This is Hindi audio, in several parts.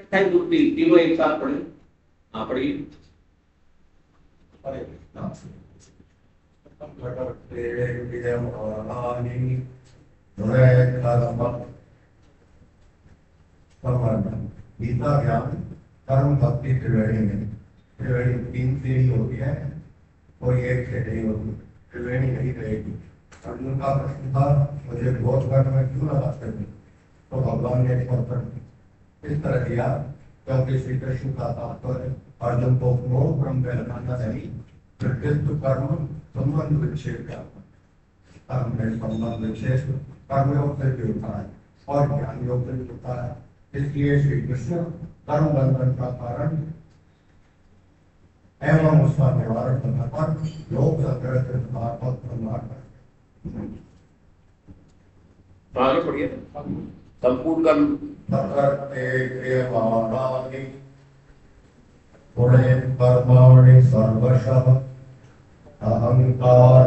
तीनों एक साथ पढ़े। हाँ पढ़िए। गीता ज्ञान कर्म भक्ति त्रिवेणी में, त्रिवेणी तीन से ही होती है, कोई एक से नहीं होती, त्रिवेणी नहीं रहेगी। अर्जुन का प्रश्न था मुझे बोध करने में क्यों लगाते थे, तो भगवान ने एक उत्तर इस तरह दिया, क्योंकि श्री कृष्ण का तात्पर्य अर्जुन को मोह ब्रह्म पे लगाना नहीं, प्रकृति कर्म संबंध विच्छेद का, कर्म में संबंध विच्छेद कर्मयोग से भी होता है और ज्ञान योग से भी होता है। इसलिए श्री कृष्ण कर्म बंधन का कारण एवं उसका निवारण करने पर योग संग्रह से आगे पढ़िए। संपूर्ण कर्म गुणे कर्माणि सर्वशः अहंकार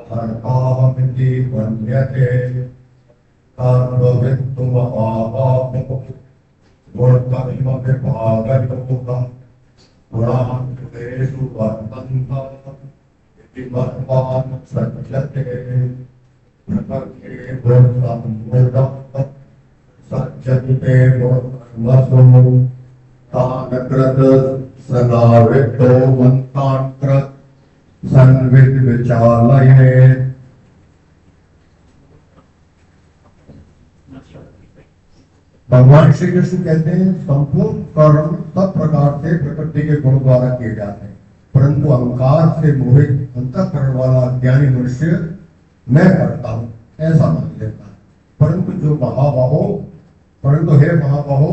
हर्ताहमिति मन्यते कर्मवित्तुम आवापो गुणकर्म विभागयोगः गुणान् गुणेषु वर्तन्त इति मत्वान् सज्जते प्रकृते गुणसम्मूढः सज्जते गुणकर्मसु तान् कृत सदावित्तो मन्तान् कृत संविद विचालयेत्। भगवान श्री कृष्ण कहते हैं संपूर्ण कर्म सब प्रकार से प्रकृति के गुण द्वारा किए जाते हैं, परंतु अहंकार से मोहित अंतःकरण वाला ज्ञानी मनुष्य मैं करता हूं ऐसा मान लेता है। परंतु हे महाबाहो,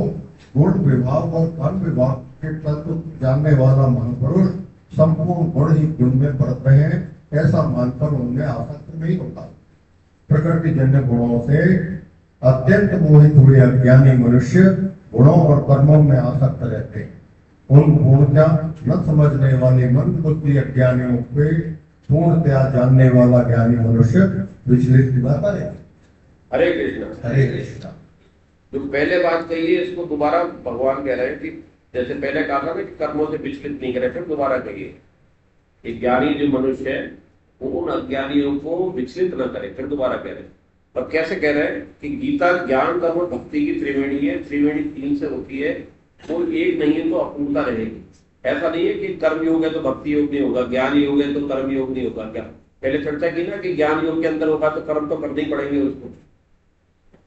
गुण विभाग और कर्म विभाग के तत्व जानने वाला महापुरुष संपूर्ण गुण ही गुण में बरत रहे हैं ऐसा मानकर उनमें आसक्त नहीं होता। प्रकृति जन्य गुणों से अत्यंत मोहित हुए अज्ञानी मनुष्य गुणों और कर्मों में आसक्त रहते हैं। उन पूर्णतया न समझने वाले मन बुद्धि अज्ञानियों के पूर्णतया जानने वाला ज्ञानी मनुष्य विचलित न करे। हरे कृष्णा। हरे कृष्णा। जो पहले बात कही है इसको दोबारा भगवान कह रहे हैं कि जैसे पहले कहा था कि कर्मों से विचलित नहीं करे, फिर दोबारा कहिए कि ज्ञानी जो मनुष्य है वो उन अज्ञानियों को विचलित न करे, फिर दोबारा कह रहे हैं। और कैसे कह रहे हैं कि गीता ज्ञान कर्म भक्ति की त्रिवेणी है, त्रिवेणी तीन से होती है, वो एक नहीं है तो अपूर्णता रहेगी। ऐसा नहीं है कि कर्म योग है तो भक्ति योग नहीं होगा, ज्ञान योग है तो कर्म योग नहीं होगा। क्या पहले चर्चा की ना कि ज्ञान योग के अंदर होगा तो कर्म तो करने ही पड़ेंगे उसको।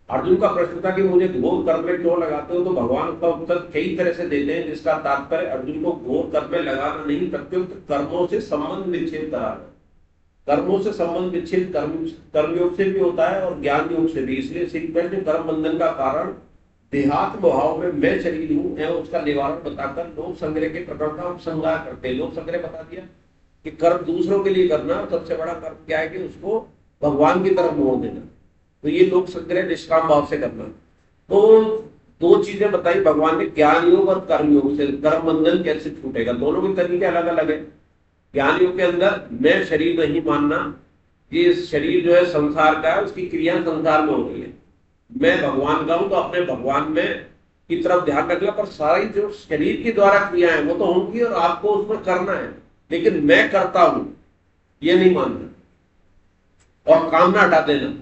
अर्जुन का प्रश्न था कि मुझे घोर कर्म में क्यों लगाते हो, तो भगवान का उत्तर कई तरह से देते हैं, जिसका तात्पर्य अर्जुन को घोर कर्म में लगाना नहीं, प्रत्युत कर्मों से संबंध विच्छेद कराना। कर्मों से संबंध विच्छेद कर्मयोग से भी होता है और ज्ञान योग से भी। इसलिए श्री कृष्ण कर्म बंधन का कारण देहात्म भाव में मैं शरीर हूं एवं उसका निवारण बताकर लोक संग्रह के प्रकरण का उपसंहार करते हैं। लोक संग्रह बता दिया कि कर्म दूसरों के लिए करना, सबसे बड़ा कर्म क्या है कि उसको भगवान की तरफ मोड़ देना, तो ये लोक संग्रह निष्काम भाव से करना। तो दो चीजें बताई भगवान ने, ज्ञान योग और कर्म योग से कर्म बंधन कैसे छूटेगा। दोनों के तरीके अलग अलग है। ज्ञान योग के अंदर मैं शरीर नहीं मानना, ये शरीर जो है संसार का है, उसकी क्रिया संसार में हो रही है। मैं भगवान का हूं तो अपने भगवान में की तरफ ध्यान रखना, पर सारी जो शरीर के द्वारा क्रिया है वो तो होंगी और आपको उसमें करना है, लेकिन मैं करता हूं ये नहीं मानना। और कामना हटा देना।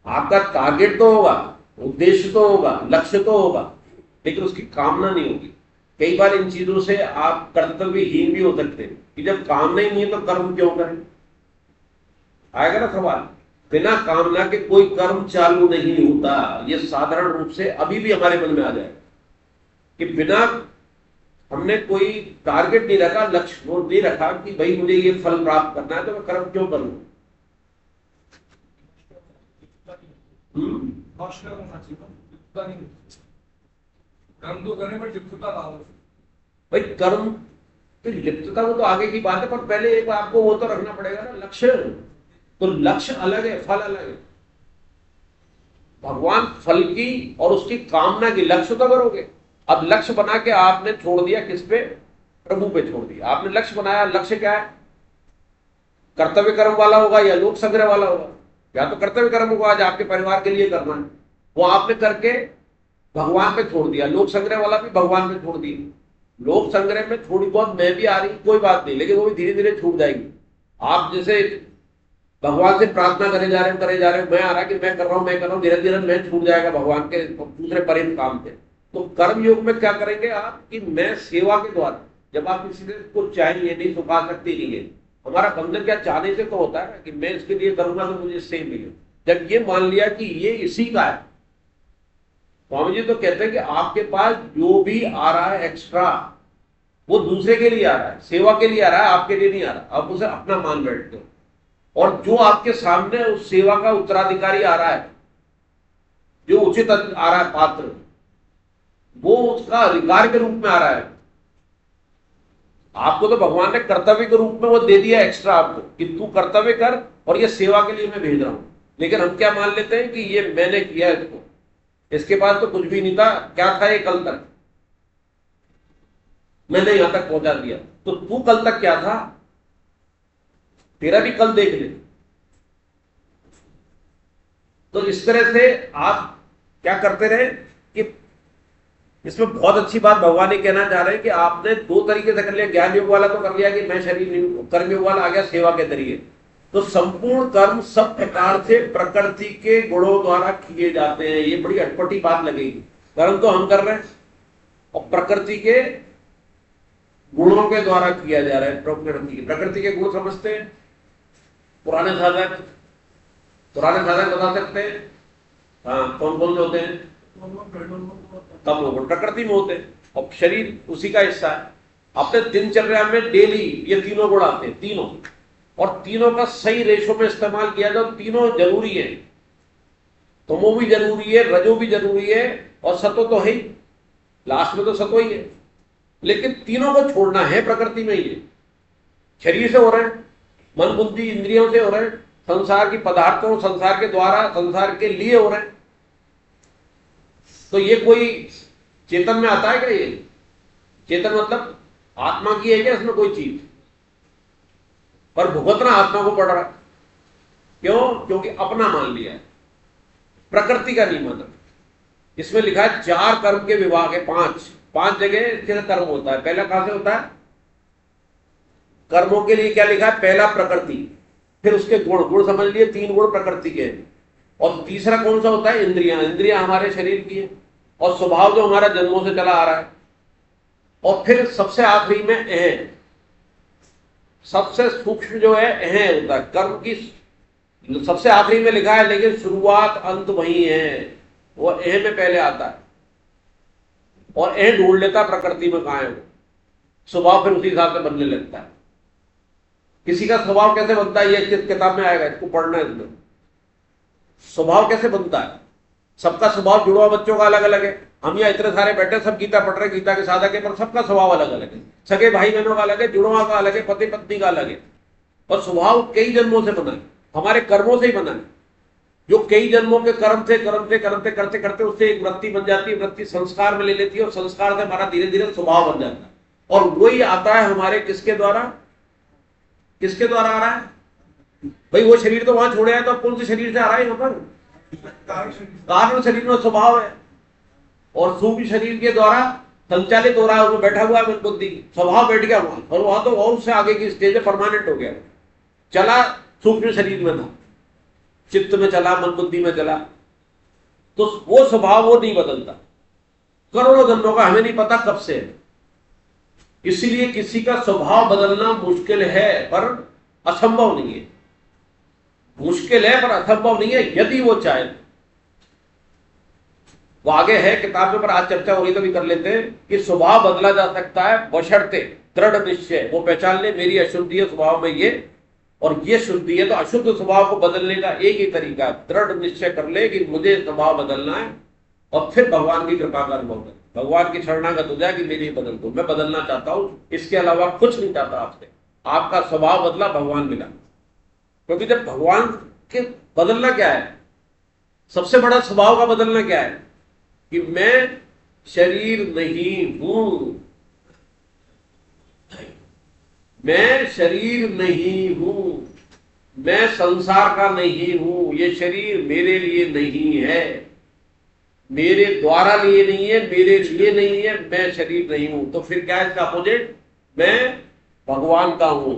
आपका टारगेट तो होगा, उद्देश्य तो होगा, लक्ष्य तो होगा, लेकिन उसकी कामना नहीं होगी। कई बार इन चीजों से आप कर्तव्यहीन भी हो सकते हैं कि जब कामना ही नहीं है तो कर्म क्यों करें। आएगा ना सवाल। बिना कामना के कोई कर्म चालू नहीं होता। ये साधारण रूप से अभी भी हमारे मन में आ जाए कि बिना हमने कोई टारगेट नहीं रखा, लक्ष्य वो नहीं रखा कि भाई मुझे ये फल प्राप्त करना है तो मैं कर्म क्यों करूं। कर्म तो करने में लिप्तता भाई कर्म तो लिप्तता वो तो आगे की बात है, पर पहले एक आपको वो तो रखना पड़ेगा ना लक्ष्य। तो लक्ष्य अलग है, फल अलग है। भगवान फल की और उसकी कामना की, लक्ष्य तो करोगे। अब लक्ष्य बना के आपने छोड़ दिया किस पे, प्रभु पे छोड़ दिया। आपने लक्ष्य बनाया, लक्ष्य क्या है, कर्तव्य कर्म वाला होगा या लोक संग्रह वाला होगा। या तो कर्तव्य कर्म को आज आपके परिवार के लिए करना है, वो आपने करके भगवान पे छोड़ दिया। लोक संग्रह वाला भी भगवान पे छोड़ दिया। लोक संग्रह में थोड़ी बहुत मैं भी आ रही, कोई बात नहीं, लेकिन वो भी धीरे धीरे छूट जाएगी। आप जैसे भगवान से प्रार्थना करे जा रहे हो, मैं आ रहा कि मैं कर रहा हूं, मैं कर रहा हूं, धीरे धीरे मैं छूट जाएगा भगवान के दूसरे परिम काम पे। तो कर्म योग में क्या करेंगे आप कि मैं सेवा के द्वारा, जब आप किसी को चाहिए नहीं, सुखा सकती नहीं है, हमारा बंधन क्या चाहने से तो होता है ना कि मैं इसके लिए करूंगा तो मुझे इससे मिले। जब ये मान लिया कि ये इसी का है, स्वामी जी तो कहते हैं कि आपके पास जो भी आ रहा है एक्स्ट्रा, वो दूसरे के लिए आ रहा है, सेवा के लिए आ रहा है, आपके लिए नहीं आ रहा। आप उसे अपना मान बैठते हो। और जो आपके सामने उस सेवा का उत्तराधिकारी आ रहा है, जो उचित आ रहा है पात्र, वो उसका अधिकार के रूप में आ रहा है। आपको तो भगवान ने कर्तव्य के रूप में वो दे दिया एक्स्ट्रा आपको कि तू कर्तव्य कर और ये सेवा के लिए मैं भेज रहा हूं। लेकिन हम क्या मान लेते हैं कि ये मैंने किया इसको, इसके पास तो कुछ भी नहीं था, क्या था ये कल तक, मैंने यहां तक पहुंचा दिया। तो तू कल तक क्या था, तेरा भी कल देख ले। तो इस तरह से आप क्या करते रहे कि इसमें बहुत अच्छी बात भगवान ये कहना चाह रहे हैं कि आपने दो तरीके से कर लिया। ज्ञान योग वाला तो कर लिया कि मैं शरीर नहीं हूं, कर्म योग वाला आ गया सेवा के जरिए। तो संपूर्ण कर्म सब प्रकार से प्रकृति के गुणों द्वारा किए जाते हैं। ये बड़ी अटपटी बात लगेगी। कर्म तो हम कर रहे हैं और प्रकृति के गुणों के द्वारा किया जा रहा है। प्रकृति के गुण समझते हैं पुराने साधक बता सकते हैं? हाँ, कौन कौन से होते हैं? तम लोग प्रकृति में होते हैं और शरीर उसी का हिस्सा है। अपने दिनचर्या में डेली ये तीनों गुण आते हैं, तीनों, और तीनों का सही रेशो में इस्तेमाल किया जाए। तीनों जरूरी है, तमो भी जरूरी है, रजो भी जरूरी है और सतो तो है ही, लास्ट में तो सतो ही है। लेकिन तीनों को छोड़ना है प्रकृति में। ये शरीर से हो रहे हैं, मन बुद्धि इंद्रियों से हो रहे हैं, संसार की पदार्थों, संसार के द्वारा, संसार के लिए हो रहे हैं। तो ये कोई चेतन में आता है क्या? ये चेतन मतलब आत्मा की है क्या इसमें कोई चीज? पर भुगतना आत्मा को पड़ रहा है। क्यों? क्योंकि अपना मान लिया है, प्रकृति का नहीं माना। इसमें लिखा है 4 कर्म के विभाग है, 5 जगह कर्म होता है। पहला कहां से होता है? कर्मों के लिए क्या लिखा है? पहला प्रकृति, फिर उसके गुण समझ लिए, 3 गुण प्रकृति के हैं। और तीसरा कौन सा होता है? इंद्रियां हमारे शरीर की है और स्वभाव जो हमारा जन्मों से चला आ रहा है। और फिर सबसे आखिरी में अह, सबसे सूक्ष्म जो है अह होता है। कर्म की सबसे आखिरी में लिखा है, लेकिन शुरुआत अंत वही है, वो अह में पहले आता है। और अह ढूंढ लेता प्रकृति में कहां है वो, स्वभाव फिर उसी हिसाब से बनने लगता है। किसी का स्वभाव कैसे बनता है ये किस किताब में आएगा, इसको पढ़ना है। इसमें स्वभाव कैसे बनता है, सबका स्वभाव जुड़वा बच्चों का अलग अलग है। हम यहाँ इतने सारे बैठे सब गीता पढ़ रहे, गीता के साधक है, पर सबका स्वभाव अलग अलग है। सगे भाई बहनों का अलग है, जुड़वा का अलग है, पति पत्नी का अलग है। और स्वभाव कई जन्मों से बना है, हमारे कर्मों से ही बना है। जो कई जन्मों के कर्म से करते करते उससे एक वृत्ति बन जाती है, वृत्ति संस्कार में ले लेती है और संस्कार से हमारा धीरे धीरे स्वभाव बन जाता है। और वही आता है हमारे किसके द्वारा आ रहा है भाई? वो शरीर तो वहां छोड़े है, तो कौन से शरीर से आ रहा है? यहाँ पर कारण शरीर में स्वभाव है और सूक्ष्म शरीर के द्वारा संचालित हो रहा है। उसमें बैठा हुआ है मन बुद्धि, स्वभाव बैठ गया वहां, और वहां तो और उससे आगे की स्टेज में परमानेंट हो गया। चला सूक्ष्म शरीर में था, चित्त में चला, मन बुद्धि में चला, तो वो स्वभाव वो नहीं बदलता। करोड़ों जन्मों का हमें नहीं पता कब से है। इसीलिए किसी का स्वभाव बदलना मुश्किल है पर असंभव नहीं है। मुश्किल है पर असंभव नहीं है यदि वो चाहे। वो आगे है किताब में, पर आज चर्चा हो रही तो भी कर लेते हैं कि स्वभाव बदला जा सकता है बशर्ते दृढ़ निश्चय। वो पहचान ले मेरी अशुद्धि है स्वभाव में ये, और ये शुद्धि है। तो अशुद्ध स्वभाव को बदलने का एक ही तरीका है, दृढ़ निश्चय कर ले कि मुझे स्वभाव बदलना है, और फिर भगवान की कृपा का अनुभव कर, भगवान की शरणागत हो जाए कि मेरी बदल दो, मैं बदलना चाहता हूं, इसके अलावा कुछ नहीं चाहता आपसे। आपका स्वभाव बदला, भगवान मिला। क्योंकि जब भगवान के बदलना क्या है, सबसे बड़ा स्वभाव का बदलना क्या है कि मैं शरीर नहीं हूं, मैं शरीर नहीं हूं, मैं संसार का नहीं हूं, ये शरीर मेरे लिए नहीं है। मेरे द्वारा लिए नहीं है, मेरे लिए नहीं है, मैं शरीर नहीं हूं। तो फिर क्या है इसका अपोजिट? मैं भगवान का हूं।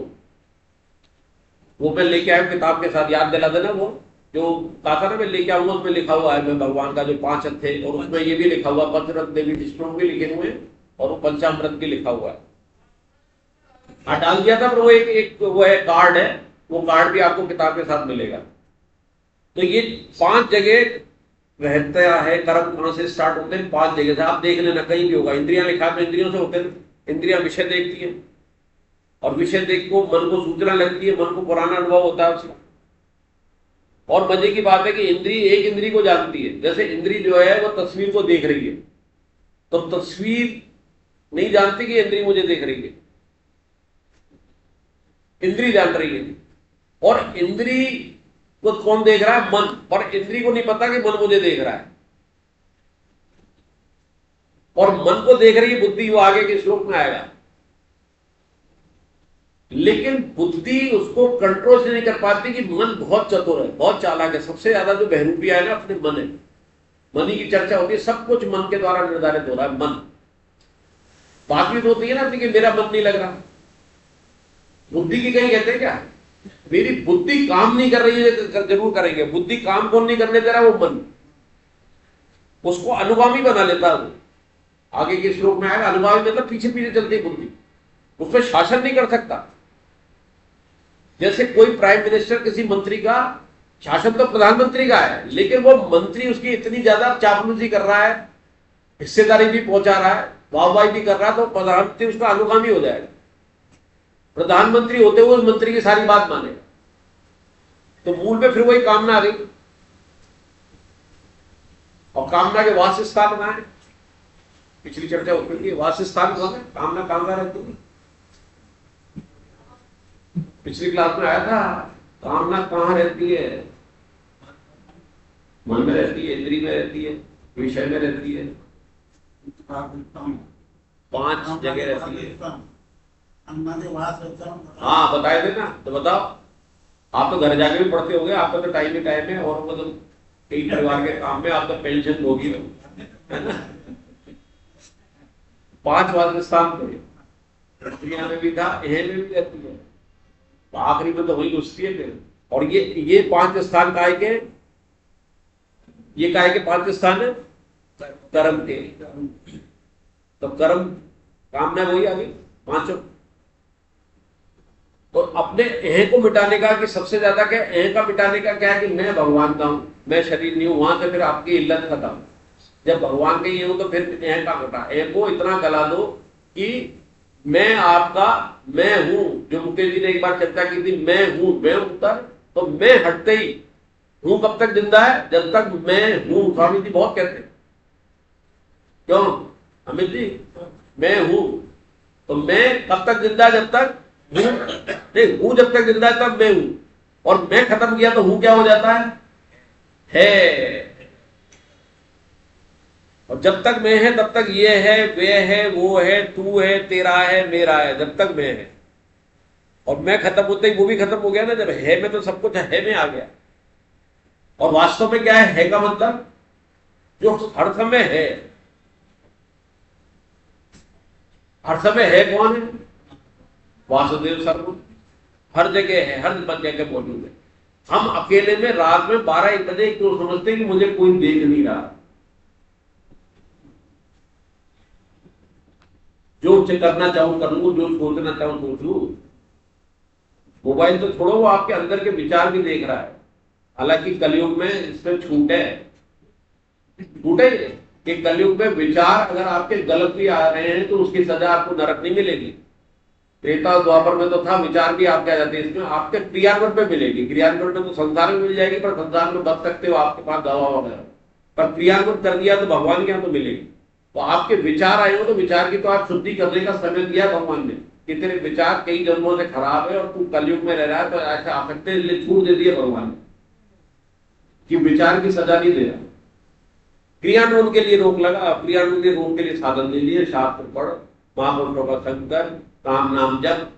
वो मैं लेके आया किताब के साथ, याद दिला देना। वो जो कहा था ना मैं लेके आऊंगा, उसमें लिखा हुआ है मैं भगवान का, जो 5 थे, और उसमें ये भी लिखा हुआ, पंचरत्न देवी विष्णु भी लिखे हुए हैं और वो पंचामृत भी लिखा हुआ है। हाँ, डाल दिया था, पर वो एक वो है कार्ड है, वो कार्ड भी आपको किताब के साथ मिलेगा। तो ये 5 जगह रहता है कर्म, कहां से स्टार्ट होते हैं? 5 जगह से। आप देख लेना, कहीं भी होगा। इंद्रियां लिखा है, इंद्रियों से होते हैं। इंद्रियां विषय देखती है, और विषय देख को मन को सूचना लगती है, मन को पुराना अनुभव होता है उसका। और मजे की बात है कि इंद्री एक इंद्री को जानती है। जैसे इंद्री जो है वो तस्वीर को देख रही है, तो तस्वीर नहीं जानती कि इंद्री मुझे देख रही है, इंद्री जान रही है। और इंद्री को कौन देख रहा है? मन। पर इंद्री को नहीं पता कि मन मुझे देख रहा है। और मन को देख रही है बुद्धि, वो आगे के श्लोक में आएगा। लेकिन बुद्धि उसको कंट्रोल से नहीं कर पाती कि मन बहुत चतुर है, बहुत चालाक है। सबसे ज्यादा जो बहरूपिया है ना, अपने मन है। मन ही की चर्चा होती है, सब कुछ मन के द्वारा निर्धारित हो रहा है। मन बात भी तो होती है ना अपनी कि मेरा मन नहीं लग रहा। बुद्धि की कहीं कहते हैं क्या? मेरी बुद्धि काम नहीं कर रही है, जरूर करेंगे। बुद्धि काम कौन नहीं करने दे रहा? वो मन। उसको अनुगामी बना लेता है वो। आगे के श्लोक में आएगा, अनुगामी मतलब पीछे पीछे चलती बुद्धि, उस पर शासन नहीं कर सकता। जैसे कोई प्राइम मिनिस्टर किसी मंत्री का, शासन तो प्रधानमंत्री का है, लेकिन वो मंत्री उसकी इतनी ज्यादा चापलूसी कर रहा है, हिस्सेदारी भी पहुंचा रहा है, वाहवाही भी कर रहा है, तो प्रधानमंत्री उसका अनुगामी हो जाएगा। प्रधानमंत्री होते हुए उस मंत्री की सारी बात मानेगा। तो मूल में फिर वही कामना आ गई। और कामना के वासस्थान कहां है? पिछली चर्चा होती है, वासस्थान कौन है? कामना कहां रहती है? पिछली क्लास में आया था, कामना कहां रहती है? मन में रहती है, इंद्री में रहती है, विषय में रहती है। 5 जगह रहती है। हाँ, बताए थे ना, तो बताओ। आप तो घर जाके भी पढ़ते होंगे, आपका तो टाइम ही टाइम है। और मतलब कई परिवार के काम में आप तो पेंशन होगी, है ना। 5 वासस्थान थे। इंद्रिया में भी था, यह में भी रहती है, तो आखिरी में तो वही घुसती है फिर। और ये 5 स्थान काहे के? ये काहे के 5 स्थान है? कर्म के। तो कर्म, कामना वही आ गई 5। तो अपने अह को मिटाने का, कि सबसे ज्यादा क्या अह का मिटाने का क्या है? कि मैं भगवान का हूं, मैं शरीर नहीं हूं। वहां से फिर आपकी इल्लत खत्म। जब भगवान के ये हो तो फिर अह का मिटा। अह को इतना गला दो कि मैं आपका, मैं हूं। जो मुकेश जी ने एक बार चर्चा की थी, मैं हूं, मैं उतर, तो मैं हटते ही हूं कब तक जिंदा है? जब तक मैं हूं। स्वामी जी बहुत कहते हैं, क्यों अमित जी? मैं हूं, तो मैं कब तक जिंदा है? जब तक हूं नहीं, हूं जब तक जिंदा है तब मैं हूं। और मैं खत्म किया तो हूं क्या हो जाता है। और जब तक मैं है तब तक ये है, वे है, वो है, तू है, तेरा है, मेरा है, जब तक मैं है। और मैं खत्म होते ही वो भी खत्म हो गया ना। जब है में, तो सब कुछ है में आ गया। और वास्तव में क्या है का मतलब? जो हर समय है। हर समय है कौन है? वासुदेव सर्व, हर जगह है, हर जगह मौजूद है। हम अकेले में रात में 12-1 बजे क्यों समझते हैं कि मुझे कोई देख नहीं रहा? जो करना चाहूं कर लूं, जो सोचना चाहूं सोच लूं। मोबाइल तो छोड़ो, वो आपके अंदर के विचार भी देख रहा है। हालांकि कलयुग में इसमें छूट है, छूटे कि कलयुग में विचार अगर आपके गलत भी आ रहे हैं तो उसकी सजा आपको नरक नहीं मिलेगी। त्रेता द्वापर में तो था, विचार भी आपके आ जाते हैं, इसमें आपके क्रियान्वयन पे मिलेगी। क्रियान्वयन में तो संसार में मिल जाएगी, पर संसार में बच सकते हो, आपके पास दवा वगैरह। पर क्रियान्वयन कर दिया तो भगवान के यहाँ तो मिलेगी। तो आपके विचार आए हो तो विचार की तो आप शुद्धि करने का समय दिया भगवान ने, कि तेरे विचार कई जन्मों से खराब है और तू कलयुग में रह रहा है, तो ऐसे आ सकते हैं, इसलिए छूट दे दिया भगवान ने कि विचार की सजा नहीं दे रहा। क्रियान्वयन के लिए रोक लगा, क्रियान्वयन के रोक के लिए साधन ले लिए। शास्त्र पढ़, महापुरुषों का संग कर, काम नाम जप,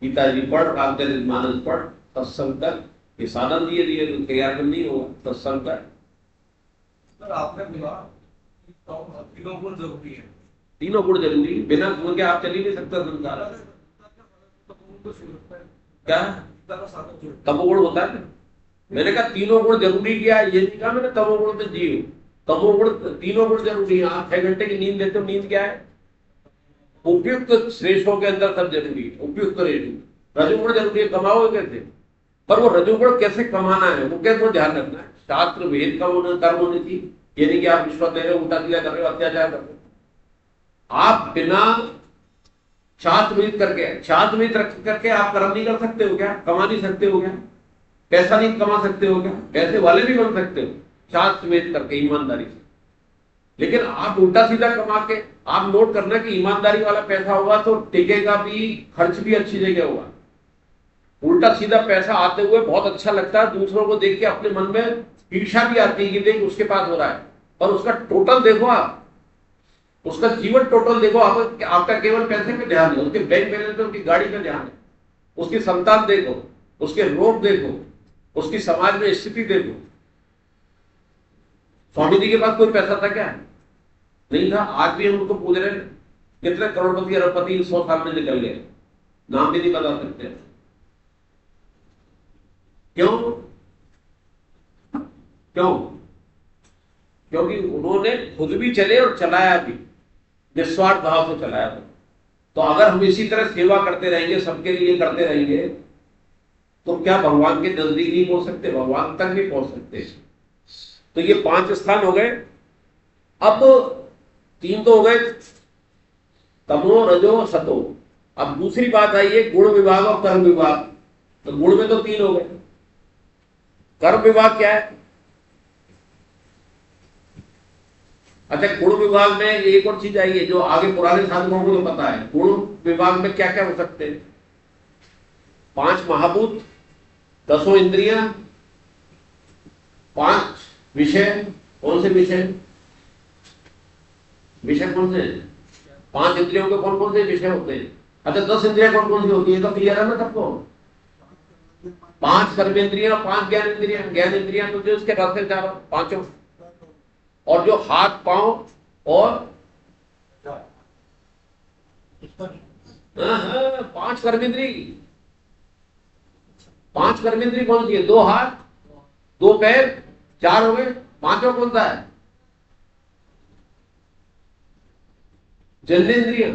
गीता जी पढ़, रामचरित मानस पढ़, सत्संग कर। ये साधन दिए तो क्रियान्वयन नहीं होगा। सत्संग कर। सर आपने बोला तीनों गुण जरूरी है। तीनों गुण जरूरी, बिना गुण के आप चल ही नहीं सकते संसार। क्या तमोगुण होता है? मैंने कहा तीनों गुण जरूरी किया, ये नहीं कहा मैंने तमोगुण में जियो। तमोगुण, तीनों गुण जरूरी है। आप 6 घंटे की नींद लेते हो, नींद क्या है? उपयुक्त श्रेष्ठों के अंदर सब जरूरी है, उपयुक्त रेशो। रजोगुण जरूरी है, कमाओगे कैसे? पर वो रजोगुण कैसे कमाना है वो कैसे ध्यान रखना है। शास्त्र वेद का होना, कर्म होनी चाहिए। ये नहीं कि आप रिश्वत दे रहे हो, उल्टा सीधा कर रहे हो, अत्याचार कर रहे हो। आप बिना शास्त्रविहित करके आप कर्म नहीं कर सकते हो क्या? कमा नहीं सकते हो क्या? पैसा नहीं कमा सकते हो क्या? पैसे वाले भी बन सकते हो शास्त्रविहित करके, ईमानदारी से। लेकिन आप उल्टा सीधा कमा के, आप नोट करना कि ईमानदारी वाला पैसा होगा तो टिकेगा भी, खर्च भी अच्छी जगह होगा। उल्टा सीधा पैसा आते हुए बहुत अच्छा लगता है, दूसरों को देख के अपने मन में ईर्ष्या भी आती है कि देख उसके पास हो रहा है, पर उसका टोटल देखो आप, उसका जीवन टोटल देखो आप, आपका केवल पैसे पे ध्यान है, उसके बैंक बैलेंस पे, उसकी गाड़ी पे ध्यान है, उसकी संतान देखो, उसके रोग देखो, उसकी समाज में स्थिति देखो। स्वामी जी के पास कोई पैसा था क्या? नहीं था। आज भी हम उनको पूछ रहे हैं, कितने करोड़पति अरबपति 100 साल में निकल गए, नाम भी नहीं बता सकते। क्यों? क्यों? क्योंकि उन्होंने खुद भी चले और चलाया भी, निस्वार्थ भाव से चलाया था। तो अगर हम इसी तरह सेवा करते रहेंगे, सबके लिए करते रहेंगे, तो क्या भगवान के नजदीक नहीं पहुंच सकते? भगवान तक भी पहुंच सकते। तो ये 5 स्थान हो गए। अब 3 तो हो गए, तमो रजो सतो। अब दूसरी बात आई है गुण विभाग और कर्म विभाग। तो गुण में तो 3 हो गए, कर्म विभाग क्या है? अच्छा, गुण विभाग में एक और चीज आई है जो आगे पुराने साधकों को तो पता है। गुण विभाग में क्या क्या हो सकते हैं? 5 महाभूत, 10 इंद्रियां, 5 विषय। कौन से विषय? विषय कौन से? 5 इंद्रियों के कौन कौन से विषय होते हैं? अच्छा, 10 इंद्रियां कौन कौन सी होती है? तो क्लियर है ना सबको? 5 कर्मेंद्रियां, 5 ज्ञान इंद्रियां। ज्ञान इंद्रियां तो जो इसके रस से 4 पांचों, और जो हाथ पांव और 5 कर्मेंद्री। 5 कर्मेंद्री कौन सी है? 2 हाथ, 2 पैर, 4 हो गए। पांचों कौन सा है? जन्नेन्द्रियां।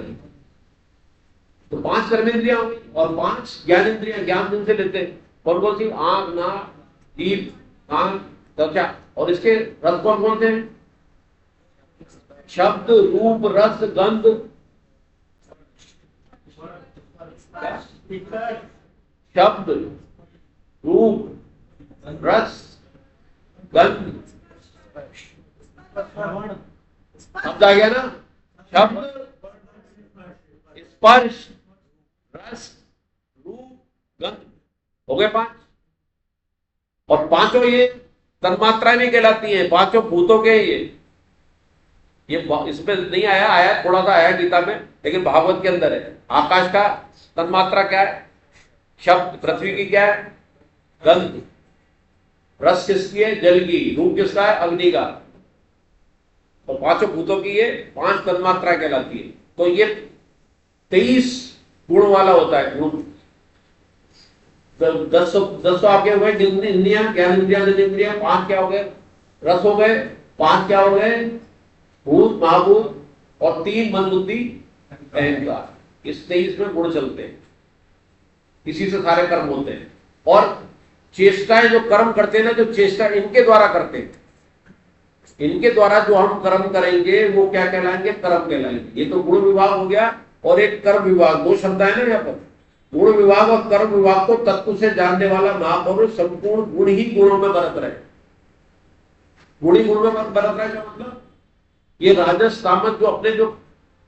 तो 5 कर्मेंद्रियां होंगी और 5 ज्ञान इंद्रियां। ज्ञान जिनसे लेते हैं कौन कौन सी? आंख, नाक, जीभ, कान, त्वचा। और इसके रस कौन कौन से हैं? शब्द, रूप, रस, गंध, शब्द, रूप, रस, गंध, शब्द आ गया ना? शब्द, स्पर्श, रस, रूप, गंध, हो गए 5। और पांचों ये तन्मात्राएं नहीं कहलाती हैं, पांचों भूतों के ये इसमें नहीं आया, आया थोड़ा सा आया गीता में, लेकिन भागवत के अंदर है। आकाश का तन्मात्रा क्या है? शब्द। पृथ्वी की क्या है? गंध। रस किसकी है? जल की। रूप किसका है? अग्नि का। तो पांचों भूतों की ये 5 तन्मात्रा कहलाती है। तो ये 23 गुण वाला होता है गुण। 10 आपके हो गए इंद्रियां, ज्ञान इंद्रिया, इंद्रिया। 5 क्या हो गए? रस हो गए। 5 क्या हो गए? भूत, महाभूत। और 3 मन, बुद्धि, अहंकार। इस 23 में गुण चलते हैं, इसी से सारे कर्म होते हैं। और चेष्टाएं जो कर्म करते हैं ना, जो चेष्टा इनके द्वारा करते हैं, इनके द्वारा जो हम कर्म करेंगे वो क्या कहलाएंगे? कर्म कहलाएंगे। ये तो गुण विभाग हो गया और एक कर्म विभाग। 2 शब्द है ना यहाँ पर, गुण विभाग और कर्म विभाग को तत्व से जानने वाला महापुरुष संपूर्ण गुण ही गुणों में बरत रहे। गुण ही गुण में बरत रहे का मतलब ये राजस तामस जो अपने जो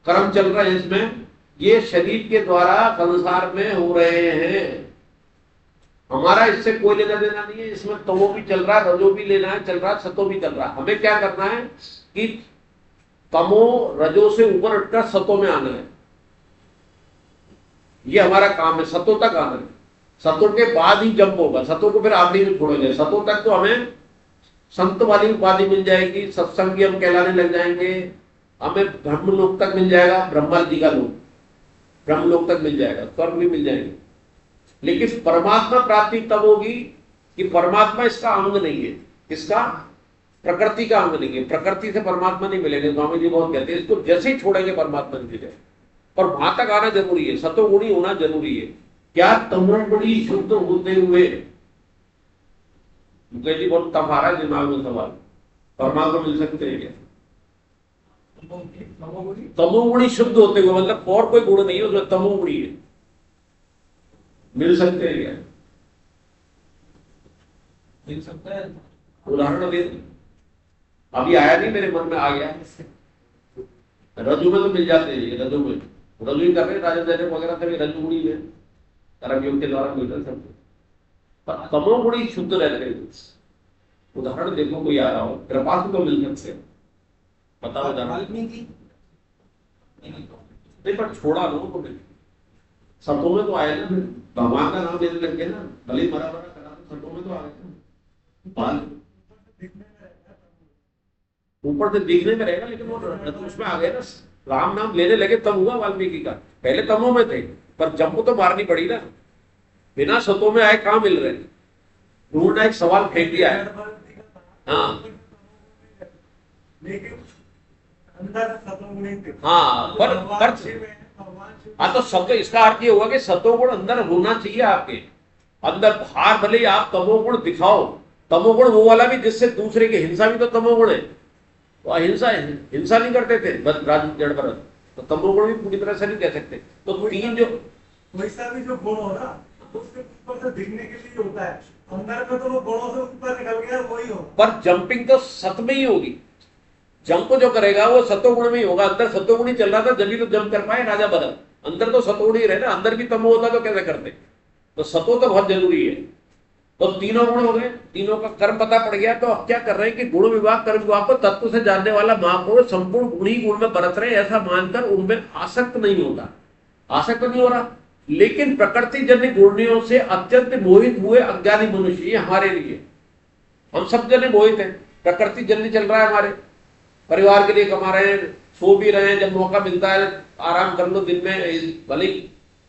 कर्म चल रहे हैं इसमें, ये शरीर के द्वारा संसार में हो रहे हैं। हमारा इससे कोई लेना देना नहीं है। इसमें तमो भी चल रहा है, रजो भी लेना है चल रहा है, सतो भी चल रहा है। हमें क्या करना है कि तमो रजो से ऊपर उठकर सतो में आना है। ये हमारा काम है, सतो तक आना है। सतो के बाद ही जंप होगा, सतो को फिर आखिरी में छोड़ेंगे। सतो तक तो हमें संत वाली उपाधि मिल जाएगी, सत्संगी हम कहलाने लग जाएंगे, हमें ब्रह्मलोक तक मिल जाएगा, ब्रह्मा जी का लोक, ब्रह्मलोक तक मिल जाएगा, स्वर्ग भी मिल जाएंगे। लेकिन परमात्मा प्राप्ति तब होगी कि परमात्मा इसका अंग नहीं है, इसका प्रकृति का अंग नहीं है, प्रकृति से परमात्मा नहीं मिलेंगे। स्वामी जी बहुत कहते हैं इसको जैसे ही छोड़ेंगे परमात्मा नहीं मिलेगा, पर वहां तक आना जरूरी है, सतोगुणी होना जरूरी है। क्या तमोगुणी शुद्ध होते हुए, मुकेश जी बहुत टफ आ रहा है दिमाग में सवाल, परमात्मा मिल सकते हैं क्या? तमोगुणी शुद्ध होते हुए मतलब और कोई गुण नहीं है उसमें, तमोगुणी है, मिल सकते हैं क्या? मिल सकता है। उदाहरण दे, अभी आया नहीं मेरे मन में, आ गया। रजू में तो मिल जाते हैं, रजू में रजू ही कर रहे राजेंद्र वगैरह सभी रजूगुणी में कर्मयोग के द्वारा मिल सकते, पर तमोगुणी शुद्ध रहते हैं। उदाहरण देखो कोई आ रहा हो, कृपा से तो मिल सकते हैं, बताओ जाना नहीं, पर छोड़ा लो तो सतों में तो आए ना, भगवान का नाम लेने लग गए ना, भले मरा मरा करा तो सतों में तो आ गए, ऊपर से दिखने में रहेगा, लेकिन वो उसमें आ गए ना, राम नाम लेने लगे तब हुआ वाल्मीकि का, पहले तमों में थे, पर जंप तो मारनी पड़ी ना, बिना सतों में आए कहां मिल रहे? ढूंढना एक सवाल फेंक दिया है। हाँ हाँ, पर हाँ तो सत्व, इसका अर्थ ये हुआ कि सतोगुण अंदर होना चाहिए आपके अंदर, बाहर भले ही आप तमोगुण दिखाओ, तमोगुण वो वाला भी जिससे दूसरे की हिंसा भी तो तमोगुण है, तो अहिंसा हिंसा नहीं करते थे बस जड़ भरत, तो तमोगुण भी पूरी तरह से नहीं कह सकते। तो तीन जो वैसा भी जो गुण हो ना उसके ऊपर से दिखने के लिए होता है, अंदर में तो वो गुणों से ऊपर निकल गया वही हो, पर जंपिंग तो सत में ही होगी, जंप जो करेगा वो सतोगुण में ही होगा, अंदर सतोगुण ही चल रहा था जब भी तो जंप कर पाए राजा भरत, अंदर तो सतोगुण ही रहे ना, अंदर भी तमो होता तो कैसे करते? तो सतो तो बहुत जरूरी है। तो तीनों गुण हो गए, तीनों का कर्म पता पड़ गया, तो अब क्या कर रहे हैं कि गुण विभाग कर्म विभाग को तत्व से जानने वाला महापुरुष संपूर्ण गुण ही गुण में बरत रहे ऐसा मानकर उनमें आसक्त नहीं होता, आसक्त नहीं हो रहा। लेकिन प्रकृति जन्य गुणियों से अत्यंत मोहित हुए अज्ञानी मनुष्य, ये हमारे लिए, हम सब जने मोहित हैं, प्रकृति जन्य चल रहा है, हमारे परिवार के लिए कमा रहे हैं, सो भी रहे हैं, जब मौका मिलता है आराम कर लो, दिन में भले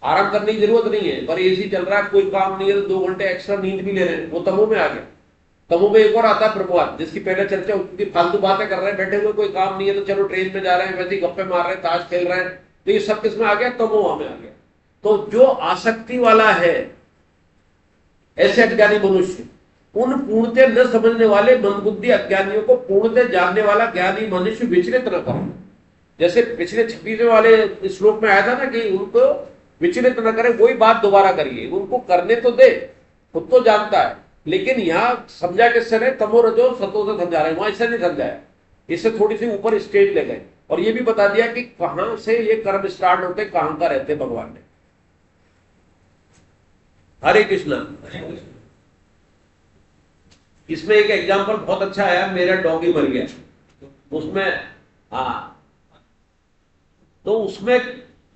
आराम करने की जरूरत नहीं है पर एसी चल रहा है, कोई काम नहीं है तो 2 घंटे एक्स्ट्रा नींद भी ले रहे हैं, वो तमो में आ गया। तमो में एक और आता है प्रभुवाद, जिसकी पहले चर्चा होती थी, फालतू बातें कर रहे हैं बैठे हुए, कोई काम नहीं है तो चलो ट्रेन में जा रहे हैं, वैसे ही गप्पे मार रहे हैं, ताश खेल रहे हैं, तो ये सब किसमें आ गया? तमो में आ गया। तो जो आसक्ति वाला है ऐसे अज्ञानी मनुष्य, उन पूर्णतः न समझने वाले मंदबुद्धि अज्ञानियों को पूर्णतः जानने वाला ज्ञानी मनुष्य विचलित न करे। जैसे पिछले 26वें वाले श्लोक में आया था ना कि उनको विचलित न करे, वही बात दोबारा करिए, उनको करने तो दे, खुद तो जानता है, लेकिन यहाँ समझा किससे रहे? तमो रजो सतो से समझा रहे, वहां इससे नहीं समझाया, इससे थोड़ी सी ऊपर स्टेज ले गए और ये भी बता दिया कि कहां से ये कर्म स्टार्ट होते, कहां का रहते भगवान ने। हरे कृष्णा। इसमें एक एग्जांपल बहुत अच्छा आया, मेरा डॉगी मर गया, उसमें हाँ, तो उसमें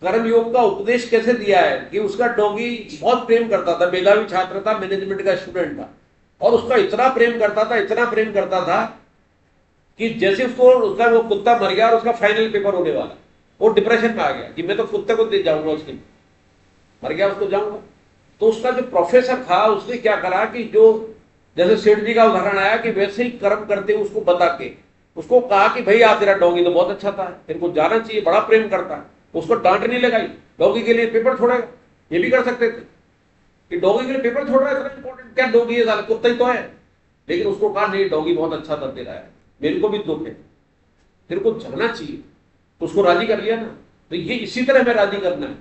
कर्मयोग का उपदेश कैसे दिया है कि उसका डॉगी बहुत प्रेम करता था, मेधावी छात्र था, मैनेजमेंट का स्टूडेंट था, और उसका इतना प्रेम करता था, इतना प्रेम करता था कि जैसे उसका वो कुत्ता मर गया और उसका फाइनल पेपर होने वाला, वो डिप्रेशन में आ गया कि मैं तो कुत्ते को दे जाऊंगा, उसके मर गया उसको जाऊंगा। तो उसका जो प्रोफेसर था उसने क्या करा कि जो जैसे सेठ जी का उदाहरण आया कि वैसे ही कर्म करते उसको बता के उसको कहा कि भाई आप, तेरा डॉगी तो बहुत अच्छा था, तेरे को जाना चाहिए, बड़ा प्रेम करता है। उसको डांट नहीं लगाई, डॉगी के लिए पेपर छोड़ेगा, ये भी कर सकते थे कि डॉगी के लिए पेपर छोड़ रहा है, इतना इंपॉर्टेंट क्या डॉगी है, साला कुत्ता ही तो है। लेकिन उसको कहा नहीं, डॉगी बहुत अच्छा था तेरा है, मेरे को भी दुख है, तेरे को जाना चाहिए, तो उसको राजी कर लिया ना। तो ये इसी तरह हमें राजी करना है।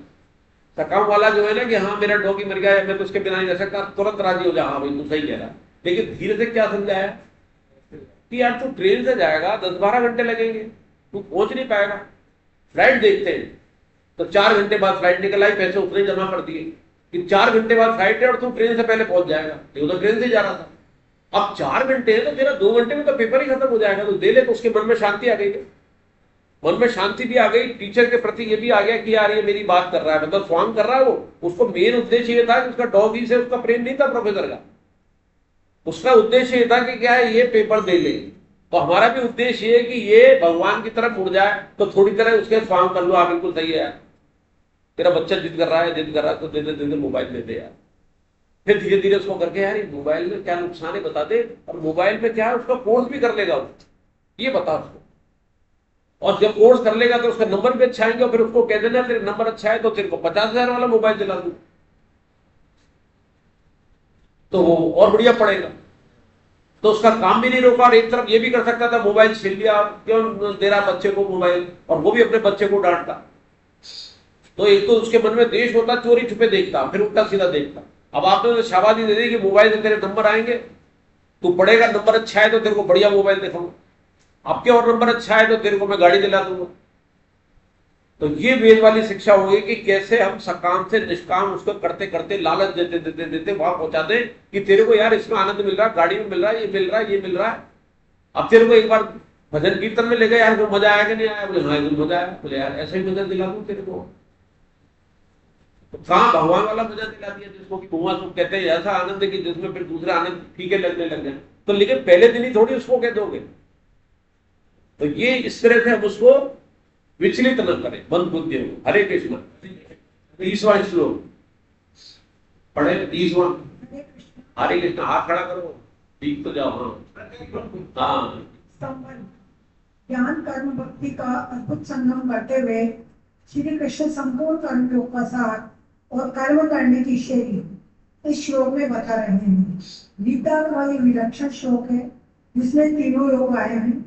सकाम वाला जो है ना कि हाँ मेरा डॉगी मर गया है, मैं तो उसके बिना नहीं रह सकता, तुरंत राजी हो जा, हाँ भाई तू सही कह रहा है। लेकिन धीरे से क्या समझाया कि यार तू ट्रेन से जाएगा 10-12 घंटे लगेंगे, तू पहुंच नहीं पाएगा, फ्लाइट देखते हैं तो 4 घंटे बाद फ्लाइट निकल आई, पैसे उतने जमा कर दिए कि 4 घंटे बाद फ्लाइट है और तू ट्रेन से पहले पहुंच जाएगा, ये तो ट्रेन से जा रहा था। अब 4 घंटे है तो तेरा 2 घंटे में तो पेपर ही खत्म हो जाएगा, तो दे ले। तो उसके मन में शांति आ गई, मन में शांति भी आ गई, टीचर के प्रति ये भी आ गया कि यार ये मेरी बात कर रहा है, मतलब स्वांग कर रहा है वो। उसको मेन उद्देश्य ये था कि उसका डॉगी से उसका प्रेम नहीं था प्रोफेसर का, उसका उद्देश्य ये था कि क्या है, ये पेपर दे ले। तो हमारा भी उद्देश्य ये है कि ये भगवान की तरफ मुड़ जाए, तो थोड़ी तरह उसके स्वांग कर लो, आप बिल्कुल सही है यार, तेरा बच्चा जिद कर रहा है, जिद कर रहा है, तो दे दे मोबाइल दे दे यार। फिर धीरे धीरे उसको करके, यार मोबाइल में क्या नुकसान है बता दे, और मोबाइल में क्या है उसका कोर्स भी कर लेगा वो, ये बता उसको। और जब कोर्स कर लेगा तो उसका नंबर भी अच्छा आएंगे, और फिर उसको कह देना तेरे नंबर अच्छा है तो तेरे को 50,000 वाला मोबाइल दिला दूं, तो वो और बढ़िया पड़ेगा। तो उसका काम भी नहीं रोका, और एक तरफ ये भी कर सकता था, मोबाइल छीन लिया, क्यों दे रहा बच्चे को मोबाइल, और वो भी अपने बच्चे को डांटता। तो एक तो उसके मन में द्वेष होता, चोरी छुपे देखता, फिर उल्टा सीधा देखता। अब आपने उसे शाबाशी दे दी कि मोबाइल से तेरे नंबर आएंगे, तू पढ़ेगा, नंबर अच्छा है तो तेरे को बढ़िया मोबाइल दिखाऊंगा, आपके और नंबर अच्छा है तो तेरे को मैं गाड़ी दिला दूंगा। तो ये वेद वाली शिक्षा होगी कि कैसे हम सकाम से निष्काम उसको करते करते, लालच देते देते देते वहां पहुंचा दें कि तेरे को यार इसमें आनंद मिल रहा है, गाड़ी में मिल रहा है, ये मिल रहा है, ये मिल रहा है। अब तेरे को एक बार भजन कीर्तन में ले गए, यार मजा आया कि नहीं आया, बोले हाँ एकदम मजा आया, बोले यार ऐसा ही मजा दिला दूं तेरे को। तो कहाँ भगवान वाला मजा दिला दिया जिसको कि कुआं सुख कहते हैं, ऐसा आनंद है कि जिसमें फिर दूसरा आनंद फीके लगने लग जाए। तो लेकिन पहले दिन ही थोड़ी उसको कह दोगे। तो ये इस तरह से हम उसको विचलित न करें, मंद बुद्धि हो। हरे कृष्ण। 30वां श्लोक पढ़े, 30वां। हरे कृष्ण, हाथ खड़ा करो, ठीक तो जाओ। हाँ संबंध ज्ञान कर्म भक्ति का अद्भुत संगम करते हुए श्री कृष्ण संपूर्ण कर्म योग का सार और कर्म करने की शैली इस श्लोक में बता रहे हैं। गीता का ये विलक्षण श्लोक है जिसमें तीनों योग आए हैं।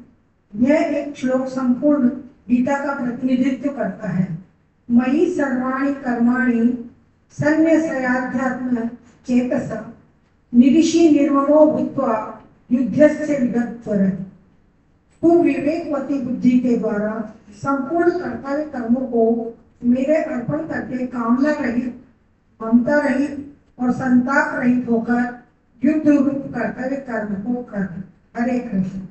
यह एक श्लोक संपूर्ण गीता का प्रतिनिधित्व करता है। मयि सर्वाणि कर्माणि सन्न्यस्याध्यात्म चेतसा निरिषि निर्ममो भूत्वा युद्धस्य विगतत्वर। तो विवेकवती बुद्धि के द्वारा संपूर्ण कर्तव्य कर्मों को मेरे अर्पण करके कामना रहित, ममता रहित और संताप रहित होकर युद्ध रूप कर्तव्य कर्म को कर। हरे कृष्ण।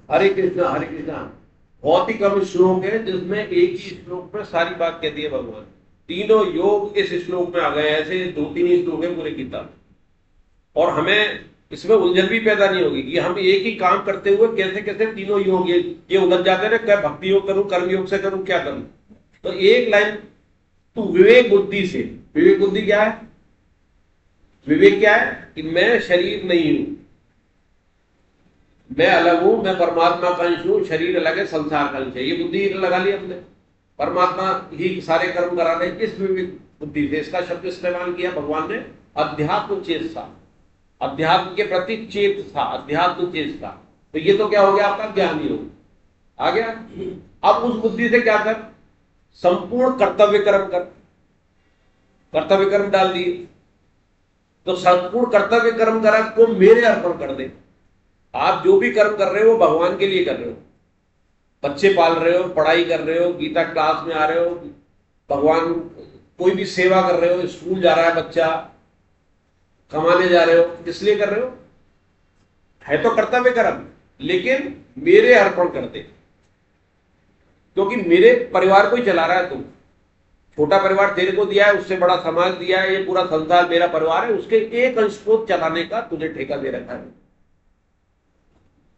हरे कृष्ण। हरे कृष्ण। बहुत ही कम श्लोक है जिसमें एक ही श्लोक में सारी बात कह दी है भगवान। तीनों योग इस श्लोक में आ गए, ऐसे 2-3 ही श्लोक है पूरे गीता में। और हमें इसमें उलझन भी पैदा नहीं होगी कि हम एक ही काम करते हुए कैसे कैसे तीनों योग ये उलझ जाते हैं, क्या भक्ति योग करूं, कर्म योग से करूं, क्या करूं। तो एक लाइन, तू विवेक बुद्धि से। विवेक बुद्धि क्या है? विवेक क्या है कि मैं शरीर नहीं हूं, मैं अलग हूं, मैं परमात्मा का अंश हूं, शरीर अलग है, संसार का अंश है। ये बुद्धि लगा ली हमने, परमात्मा ही सारे कर्म करा रहे। किस विवेक बुद्धि से? इसका शब्द इस्तेमाल किया भगवान ने, अध्यात्म चेष्टा, अध्यात्म के प्रति चेत था, अध्यात्म चेष्टा। तो ये तो क्या हो गया आपका ज्ञानी योग आ गया। अब उस बुद्धि से क्या कर? संपूर्ण कर्तव्य कर्म कर, कर्तव्य कर्म डाल दिए। तो संपूर्ण कर्तव्य कर्म करा को मेरे अर्पण कर दे। आप जो भी कर्म कर रहे हो भगवान के लिए कर रहे हो, बच्चे पाल रहे हो, पढ़ाई कर रहे हो, गीता क्लास में आ रहे हो, भगवान कोई भी सेवा कर रहे हो, स्कूल जा रहा है बच्चा, कमाने जा रहे हो, इसलिए कर रहे हो, है तो कर्तव्य कर्म, लेकिन मेरे अर्पण कर दे। क्योंकि मेरे परिवार को ही चला रहा है तू। छोटा परिवार तेरे को दिया है, उससे बड़ा समाज दिया है, ये पूरा संसार मेरा परिवार है, उसके एक अंश को चलाने का तुझे ठेका दे रखा है।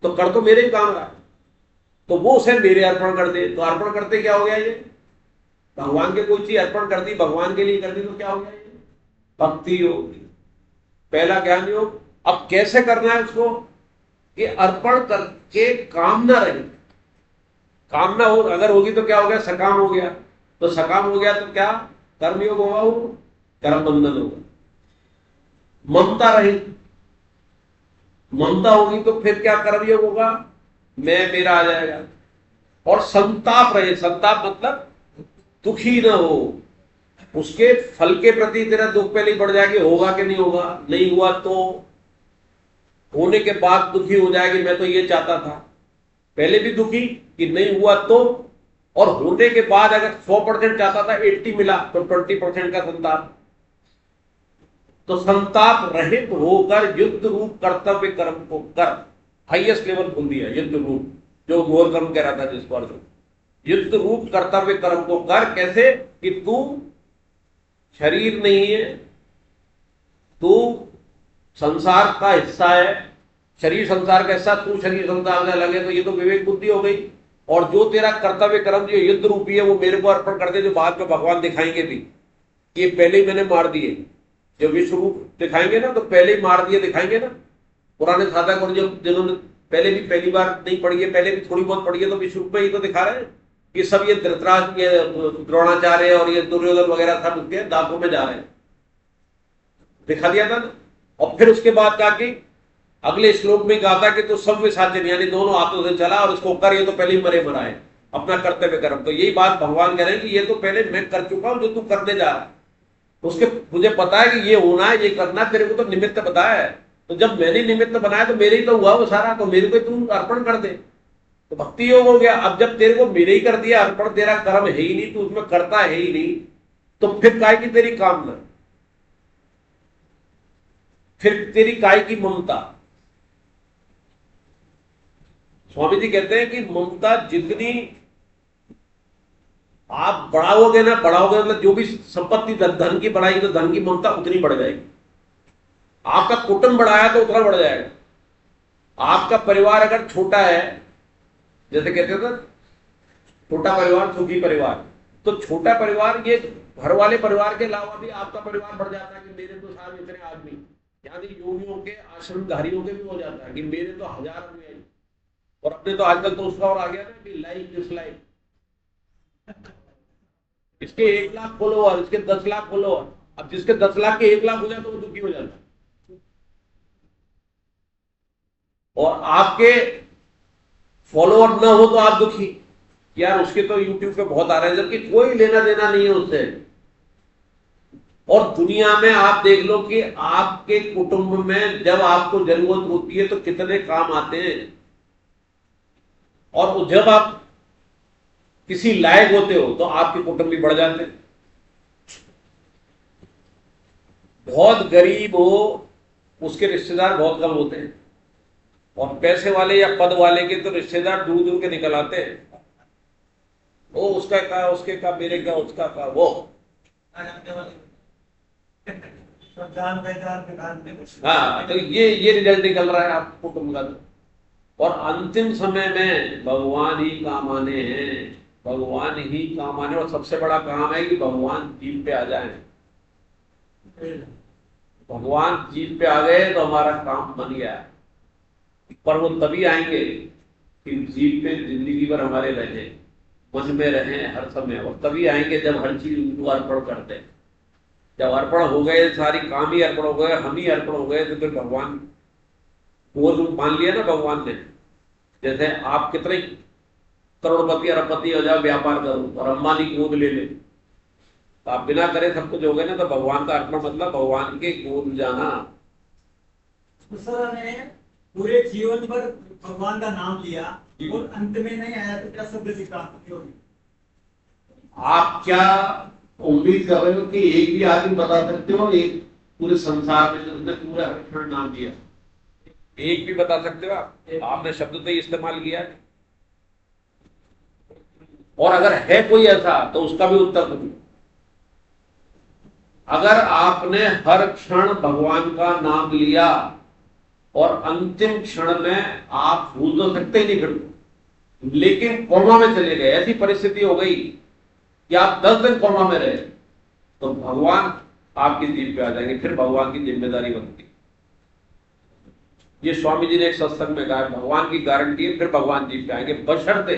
तो कर तो मेरे ही काम रहा है, तो वो उसे मेरे अर्पण कर दे। तो अर्पण करते क्या हो गया? ये भगवान के कोई चीज अर्पण कर दी, भगवान के लिए कर दी, तो क्या हो गया? ये भक्ति योग, पहला ज्ञान योग। अब कैसे करना है उसको? कि अर्पण करके कामना रही, कामना हो अगर होगी तो क्या हो गया? सकाम हो गया। तो सकाम हो गया तो क्या? कर्म योग होगा, वो कर्म बंधन होगा। ममता रही, ममता होगी तो फिर क्या कर्म योग होगा? मैं मेरा आ जाएगा। और संताप रहे, संताप मतलब दुखी ना हो, उसके फल के प्रति तेरा दुख पहले ही बढ़ जाएगी, होगा कि नहीं होगा, नहीं हुआ तो होने के बाद दुखी हो जाएगी, मैं तो ये चाहता था। पहले भी दुखी कि नहीं हुआ तो, और होने के बाद अगर 100% चाहता था 80 मिला तो 20% का संताप। तो संताप रहित होकर युद्ध रूप कर्तव्य कर्म को कर। हाईएस्ट लेवल बोल दिया युद्ध रूप, जो घोर कर्म कह रहा था जिसको अर्जुन। युद्ध रूप कर्तव्य कर्म को कर। कैसे? कि तू शरीर नहीं है, तू संसार का हिस्सा है, शरीर संसार का हिस्सा, तू शरीर संसार से अलग है, तो ये तो विवेक बुद्धि हो गई। और जो तेरा कर्तव्य कर्म जो युद्ध रूपी है वो मेरे को अर्पण कर दे, जो बाद में भगवान दिखाएंगे भी, ये पहले ही मैंने मार दिए। जब विश्व रूप दिखाएंगे ना तो पहले ही मार दिए दिखाएंगे ना। पुराने साधक और जो जिन्होंने पहले भी पहली बार नहीं पढ़ी है, पहले भी थोड़ी बहुत पढ़ी है, तो विश्व रूप में ही तो दिखा रहे हैं कि सब ये धृतराष्ट्र, ये द्रोणाचार्य और ये दुर्योधन वगैरह सब उसके दांतों में जा रहे हैं, दिखा दिया था ना। और फिर उसके बाद कहा कि अगले श्लोक में कहा था कि तो सब विसाचन, यानी दोनों हाथों से चला और उसको कर, ये तो पहले ही मरे मराए अपना कर्तव्य कर्म। तो यही बात भगवान कह रहे हैं कि ये तो पहले मैं कर चुका हूं, जो तू करने जा रहा है उसके मुझे पता है कि ये होना है, ये करना है, तेरे को तो निमित्त बताया है। तो जब मैंने निमित्त बनाया तो मेरे ही तो हुआ वो सारा, तो मेरे को तू अर्पण कर दे, तो भक्ति योग हो गया। अब जब तेरे को मेरे ही कर दिया अर्पण, तेरा कर्म है ही नहीं, तू उसमें करता है ही नहीं, तो फिर काय की तेरी कामना, फिर तेरी काय की ममता। स्वामी जी कहते हैं कि ममता जितनी आप बढ़ाओगे ना, बढ़ाओगे मतलब जो भी संपत्ति धन की बढ़ाई तो धन की ममता उतनी बढ़ जाएगी। आपका कुटुंब बढ़ाया तो उतना बढ़ जाएगा। आपका परिवार अगर छोटा है, जैसे कहते हैं ना छोटा परिवार सुखी परिवार, तो छोटा परिवार ये घर वाले परिवार के अलावा भी आपका परिवार बढ़ जाता है कि मेरे तो सारे इतने आदमी, यानी योगियों के आश्रमधारियों के भी हो जाता है कि मेरे तो 1000 आदमी है। और अपने तो आजकल तो उसका और आ गया ना कि लाइक डिसलाइक, इसके 1 लाख फॉलोअर, इसके 10 लाख फॉलोअर। अब जिसके 10 लाख के 1 लाख हो जाए तो वो दुखी हो जाता है। और आपके फॉलोअर ना हो तो आप दुखी, यार उसके तो यूट्यूब पे बहुत आ रहे हैं, जबकि कोई लेना देना नहीं है उससे। और दुनिया में आप देख लो कि आपके कुटुंब में जब आपको जरूरत होती है तो कितने काम आते हैं, और जब आप किसी लायक होते हो तो आपके कुटुंब भी बढ़ जाते हैं। बहुत गरीब हो उसके रिश्तेदार बहुत कम होते हैं, और पैसे वाले या पद वाले के तो रिश्तेदार दूर दूर के निकल आते हैं। वो उसका का, उसके का, मेरे का, उसका का, वो जान पहचान। हाँ, तो ये रिजल्ट निकल रहा है आपको कुटुंब का। और अंतिम समय में भगवान ही काम आने हैं, भगवान ही काम आने। और सबसे बड़ा काम है कि भगवान जीव पे आ जाए। भगवान जीव पे आ गए तो हमारा काम बन गया। पर वो तभी आएंगे कि जीव पे जिंदगी भर हमारे रहे, मन में रहे हर समय। और तभी आएंगे जब हर चीज उनको अर्पण करते हैं। जब अर्पण हो गए, सारी काम ही अर्पण हो गए, हम ही अर्पण हो गए, तो फिर भगवान वो रूप मान लिया ना भगवान ने। जैसे आप कितने करोड़पति अरबपति हो जाओ, व्यापार करो और अंबानी गोद ले ले, तो आप बिना करे सब कुछ हो गए ना। तो भगवान का अर्पण मतलब भगवान के गोद जाना। सर ने पूरे जीवन भर भगवान का नाम लिया और अंत में नहीं आया तो क्या शब्द की प्राप्ति होगी? आप क्या उम्मीद कर रहे हो कि एक भी आदमी बता सकते हो एक पूरे संसार में जिसने पूरा हरिक्षण नाम दिया? एक भी बता सकते हो आप? आपने शब्द तो इस्तेमाल किया है। और अगर है कोई ऐसा तो उसका भी उत्तर दो। अगर आपने हर क्षण भगवान का नाम लिया और अंतिम क्षण में आप भूल तो सकते ही नहीं फिर, लेकिन कोमा में चले गए, ऐसी परिस्थिति हो गई कि आप 10 दिन कोमा में रहे, तो भगवान आपकी जीभ पे आ जाएंगे। फिर भगवान की जिम्मेदारी बनती है। ये स्वामी जी ने एक सत्संग में कहा, भगवान की गारंटी है फिर भगवान जीभ पे आएंगे, बशर्ते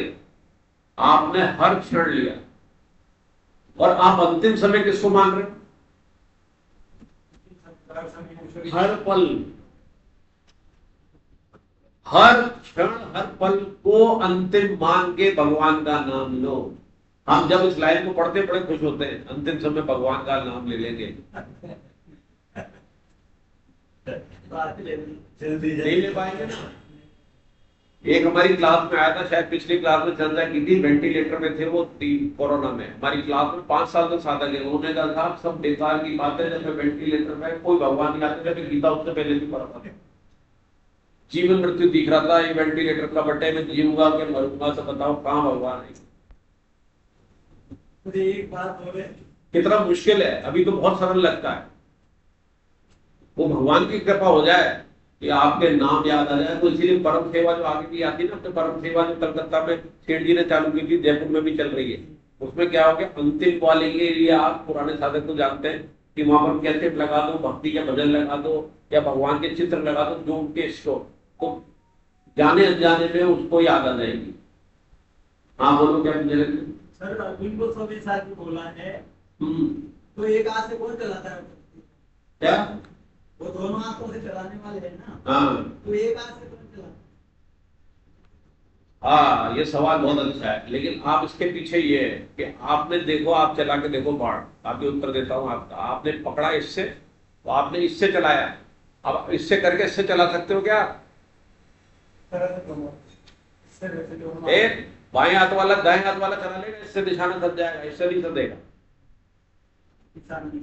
आपने हर क्षण लिया। और आप अंतिम समय किसको मान रहे? हर पल, हर क्षण, हर पल को अंतिम मान के भगवान का नाम लो। हम जब इस लाइन को पढ़ते बड़े खुश होते हैं, अंतिम समय भगवान का नाम ले लेंगे। नहीं ले पाएंगे ना। एक हमारी क्लास में आया था, शायद पिछली क्लास में चर्चा की थी, वेंटिलेटर में थे वो कोरोना में। हमारी क्लास में 5 साल तक साधा गया। उन्होंने कहा साहब सब बेकार की बात है, जब मैं वेंटिलेटर में कोई भगवान नहीं आते, मैं गीता उससे पहले भी पढ़ा था। जीवन मृत्यु दिख रहा था, ये वेंटिलेटर का बट्टे में जीऊंगा कि मरूंगा, तो बताओ कहाँ भगवान है? एक बात बोले, कितना मुश्किल है। अभी तो बहुत सरल लगता है, वो भगवान की कृपा हो जाए कि आपके नाम याद आ जाए। तो इसीलिए परम सेवा जो आगे भी आती है ना, अपने परम सेवा जो कलकत्ता में सेठ जी ने चालू की थी, जयपुर में भी चल रही है, उसमें क्या हो गया, अंतिम वाले के लिए आप पुराने साधक तो जानते हैं कि वहां पर कैसेट लगा दो, भक्ति के भजन लगा दो या भगवान के चित्र लगा दो, जो उनके इष्ट हो, तो जाने अनजाने में उसको याद आ जाएगी। हाँ बोलो क्या मुझे सर अरविंद गोस्वामी साहब ने बोला है, तो एक हाथ से कौन चलाता है? क्या? वो दोनों हाथों से चलाने वाले हैं ना, हाँ तो एक हाथ से कौन चलाता है? हाँ, ये सवाल बहुत अच्छा है, लेकिन आप इसके पीछे ये है कि आपने देखो, आप चला के देखो बाढ़, आपके उत्तर देता हूँ आपका, आपने पकड़ा इससे तो आपने इससे चलाया, अब इससे करके इससे चला सकते हो क्या? एक बाएं हाथ वाला दाएं हाथ वाला चला लेगा, इससे निशाना सद जाएगा, इससे नहीं सदेगा।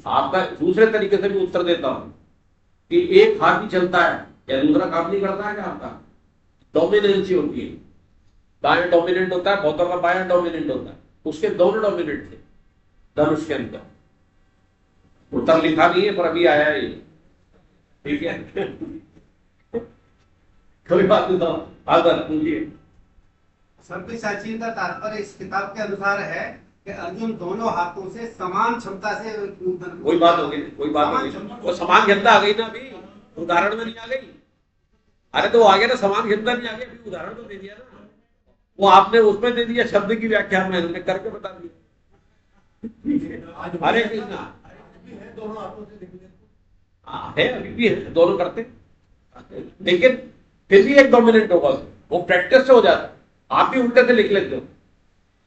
आपका दूसरे तरीके से भी उत्तर देता हूं कि एक हाथ ही चलता है या दूसरा काम नहीं करता है क्या? आपका डोमिनेंसी होती है, दाएं डोमिनेंट होता है, बहुतों का बायां डोमिनेंट होता है, उसके दोनों डोमिनेंट थे धनुष के अंदर। उत्तर लिखा नहीं है पर अभी आया है ये, ठीक है। कोई बात नहीं, तो आदर पूछिए। सर्वसाची का तात्पर्य इस किताब के अनुसार है कि अर्जुन दोनों हाथों से समान क्षमता से कोई बात होगी, कोई बात होगी, वो समान क्षमता आ गई ना, अभी उदाहरण में नहीं आ गई। अरे तो आ गया ना, समान क्षमता नहीं आ गई, अभी उदाहरण तो दे दिया ना, वो आपने उसमें दे दिया, शब्द की व्याख्या में हमने करके बता दिया। हरे कृष्णा दोनों हाथों से है, अभी भी है, दोनों करते, लेकिन फिर भी एक डोमिनेंट होगा, वो प्रैक्टिस से हो जाता है। आप भी उल्टे से लिख लेते हो,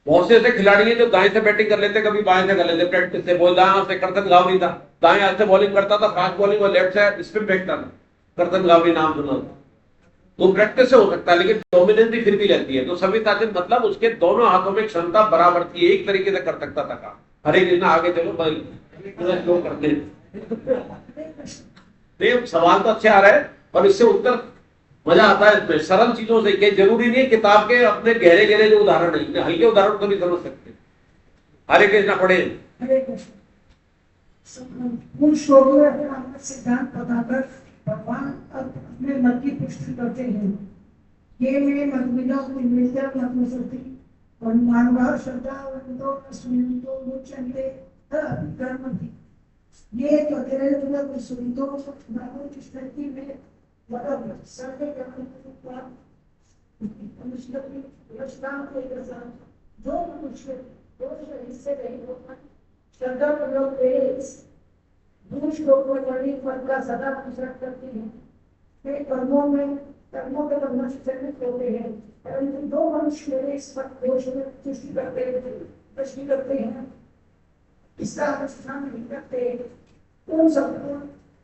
बहुत से ऐसे खिलाड़ी हैं जो दाएं से बैटिंग कर लेते, कभी बाएं से कर लेते, प्रैक्टिस से। वो दाएं हाथ से करतन गावरी था, दाएं हाथ से बॉलिंग करता था, फास्ट बॉलिंग, और लेफ्ट से स्पिन फेंकता था, करतन गावरी नाम सुना था। तो प्रैक्टिस से हो सकता है, लेकिन डोमिनेंसी फिर भी रहती है। तो सविताचन मतलब उसके दोनों हाथों में क्षमता बराबर थी, एक तरीके से कर सकता था काम। हरे कृष्णा आगे चलो, क्यों करते हैं? सवाल तो अच्छे आ रहे हैं, और इससे उत्तर मजा आता है इसमें, सरल चीजों से। कि जरूरी नहीं है किताब के अपने गहरे गहरे जो उदाहरण नहीं, हल्के उदाहरण तो नहीं समझ सकते। हरे कृष्णा पढ़े। हरे कृष्ण। मूल श्लोक में अपना सिद्धांत बताकर भगवान अपने मत की पुष्टि करते हैं। ये में मतविदा निर्विद्या मतमसति मानवा श्रद्धा वंतो अस्मिन्तो मुच्यन्ते कर्मति। ये त्वतिरेव सुनितो नाम की स्थिति में मतलब सर्व कर्म मनुष्य की रचना के साथ जो मनुष्य दोष हिस्से नहीं होता, श्रद्धा पूर्वक वे दूर श्लोक में वर्णित फल का सदा अनुसरण करते हैं। वे कर्मों के बंधन से चलित होते हैं, परंतु दो मनुष्य मेरे इस पर दोष में दृष्टि करते हैं, इसका अनुष्ठान नहीं करते। उन सबको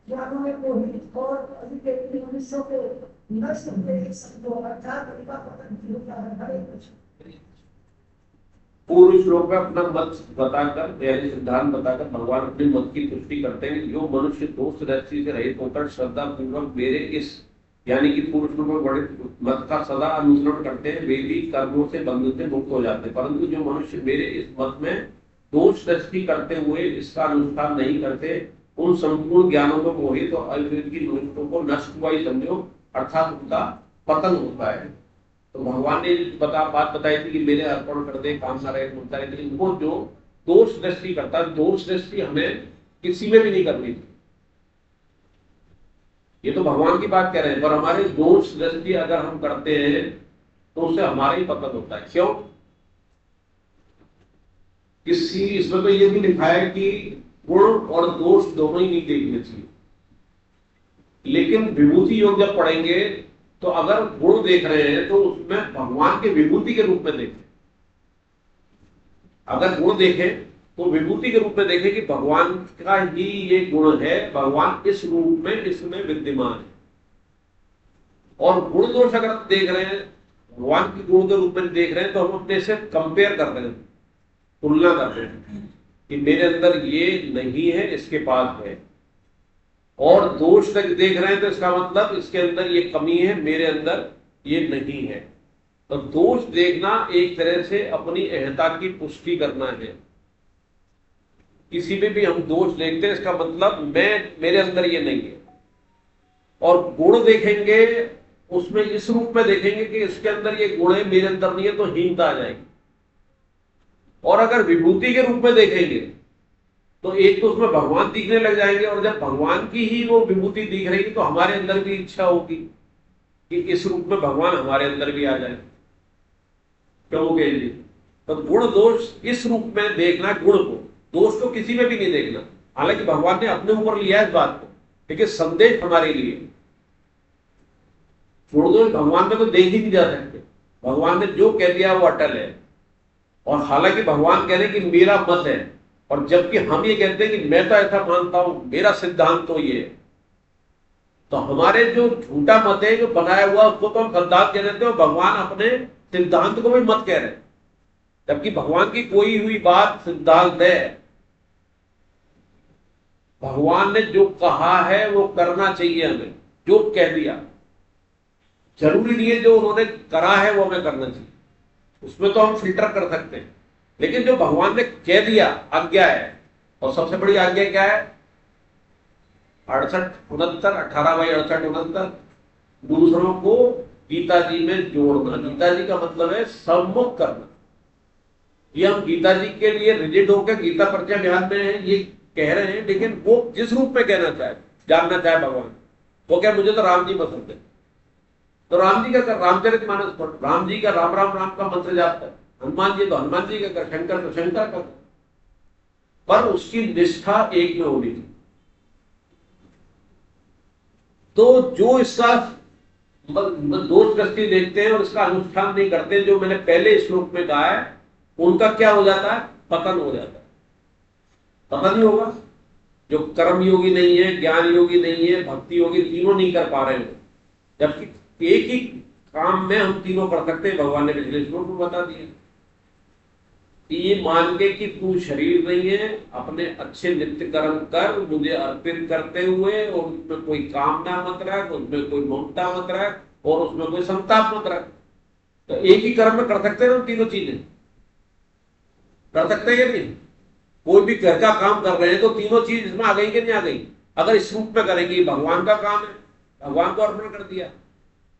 ज्ञानों में मोहित और अधिक मनुष्यों को नष्ट होते अर्थात उनका पतन होता है। हरे कृष्ण। पूर्व श्लोक में अपना मत बताकर, यानी सिद्धांत बताकर भगवान अपने मत की पुष्टि करते हैं। जो मनुष्य दोष दृष्टि से रहित होकर श्रद्धा पूर्वक मेरे इस, यानी कि पूर्व श्लोक में वर्णित मत का सदा अनुसरण करते हैं, वे भी कर्मों से बंधन से मुक्त हो जाते हैं। परंतु जो मनुष्य मेरे इस मत में दोष दृष्टि करते हुए इसका अनुष्ठान नहीं करते, उन संपूर्ण ज्ञानों को मोहित और अविवेक की मनुष्यों को नष्ट हुआ ही समझो, अर्थात उनका पतन होता है। तो भगवान ने बात बताई थी कि मेरे अर्पण कर दे, काम ना रहे, मुद्दा रहे, लेकिन वो जो दोष दृष्टि करता है, दोष दृष्टि हमें किसी में भी नहीं करनी थी। ये तो भगवान की बात कह रहे हैं, पर हमारे दोष दृष्टि अगर हम करते हैं तो उससे हमारा ही पतन होता है। क्यों? किसी इसमें तो ये भी लिखा है कि गुण और दोष दोनों ही नहीं देखने चाहिए, लेकिन विभूति योग जब पढ़ेंगे तो अगर गुण देख रहे हैं तो उसमें भगवान के विभूति के रूप में देखें। अगर गुण देखें तो विभूति के रूप में देखें कि भगवान का ही ये गुण है, भगवान इस रूप में इसमें विद्यमान है। और गुण दोष अगर आप देख रहे हैं, भगवान के गुण के रूप में देख रहे हैं, तो हम अपने से कंपेयर कर रहे हैं, तुलना कर रहे हैं कि मेरे अंदर ये नहीं है, इसके पास है। और दोष तक देख रहे हैं तो इसका मतलब इसके अंदर ये कमी है, मेरे अंदर ये नहीं है। तो दोष देखना एक तरह से अपनी अहंता की पुष्टि करना है। किसी में भी हम दोष देखते हैं, इसका मतलब मेरे अंदर ये नहीं है। और गुण देखेंगे उसमें इस रूप में देखेंगे कि इसके अंदर ये गुण है, मेरे अंदर नहीं है, तो हीनता आ जाएगी। और अगर विभूति के रूप में देखेंगे तो एक तो उसमें भगवान दिखने लग जाएंगे, और जब भगवान की ही वो विभूति दिख रही तो हमारे अंदर भी इच्छा होगी कि इस रूप में भगवान हमारे अंदर भी आ जाए। कहोगे जी, तो गुण दोष इस रूप में देखना, गुण को, दोष को किसी में भी नहीं देखना। हालांकि भगवान ने अपने ऊपर लिया है इस बात को, लेकिन संदेश हमारे लिए। गुण दोष भगवान में तो देख ही नहीं जा सकते। भगवान ने जो कह दिया वो अटल है। और हालांकि भगवान कह रहे हैं कि मेरा मत है, और जबकि हम ये कहते हैं कि मैं तो ऐसा मानता हूं, मेरा सिद्धांत तो ये है। तो हमारे जो झूठा मत है, जो बनाया हुआ, उसको तो हम सिद्धांत कह देते हैं, और भगवान अपने सिद्धांत को भी मत कह रहे हैं। जबकि भगवान की कोई हुई बात सिद्धांत है। भगवान ने जो कहा है वो करना चाहिए हमें, जो कह दिया। जरूरी नहीं है जो उन्होंने करा है वो हमें करना चाहिए, उसमें तो हम फिल्टर कर सकते हैं। लेकिन जो भगवान ने कह दिया, आज्ञा है। और सबसे बड़ी आज्ञा क्या है? 68, 69, 18/68, 69, दूसरों को गीता जी में जोड़ना। गीता जी का मतलब है सम्मुख करना। ये हम गीता जी के लिए रिजिड होकर गीता परिचय अभियान में ये कह रहे हैं, लेकिन वो जिस रूप में कहना चाहे, जानना चाहे भगवान, वो क्या मुझे तो राम जी पसंद है, तो राम जी का रामचरितमानस पढ़, राम जी का राम राम राम का मंत्र जापता है। हनुमान जी तो हनुमान जी का कर, शंकर तो शंकर का, पर उसकी निष्ठा एक में होनी थी। तो जो इसका दोष दृष्टि देखते हैं और इसका अनुष्ठान नहीं करते, जो मैंने पहले श्लोक में कहा है, उनका क्या हो जाता है? पतन हो जाता है। पतन ही होगा। जो कर्म योगी नहीं है, ज्ञान योगी नहीं है, भक्ति योगी, तीनों नहीं कर पा रहे हैं। जबकि एक ही काम में हम तीनों कर सकते हैं। भगवान ने पिछले श्लोक में बता दिया। ये मान के कि तू शरीर नहीं है, अपने अच्छे नित्य कर्म कर, मुझे अर्पित करते हुए, और उसमें कोई कामना मत रख, उसमें कोई ममता मत रख, और उसमें कोई संताप मत रख। तो एक ही कर्म में कर सकते हैं हम तीनों चीजें, कर सकते हैं नहीं? कोई भी घर का काम कर रहे हैं तो तीनों चीज इसमें आ गई कि नहीं आ गई? अगर इस रूप में करेंगे, भगवान का काम है, भगवान को अर्पण कर दिया,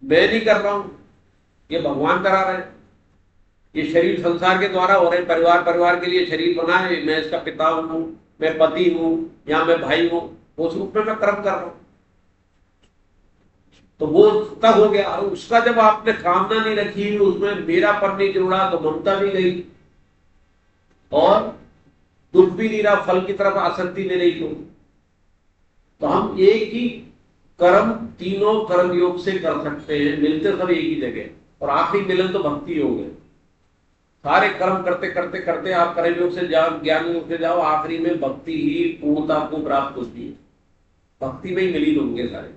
मैं नहीं कर रहा हूं, ये भगवान करा रहे हैं। ये शरीर संसार के द्वारा हो रहे हैं, परिवार के लिए शरीर बना है, मैं इसका पिता हूं, मैं पति हूं, या मैं भाई हूं, उस रूप में मैं कर्म कर रहा हूं। तो वो तब हो गया। और उसका जब आपने कामना नहीं रखी, उसमें मेरापन नहीं जुड़ा, तो ममता भी गई, और दुख भी नहीं रहा, फल की तरफ आसक्ति नहीं रही। तो हम एक ही कर्म तीनों कर्म योग से कर सकते हैं, मिलते सब एक ही जगह, और आखिरी मिलन तो भक्ति योग है। सारे कर्म करते करते करते आप कर्म योग से जाओ, ज्ञान योग से जाओ, आखिरी में भक्ति ही पूर्णता को प्राप्त होती है। भक्ति में ही मिलीन होंगे सारे।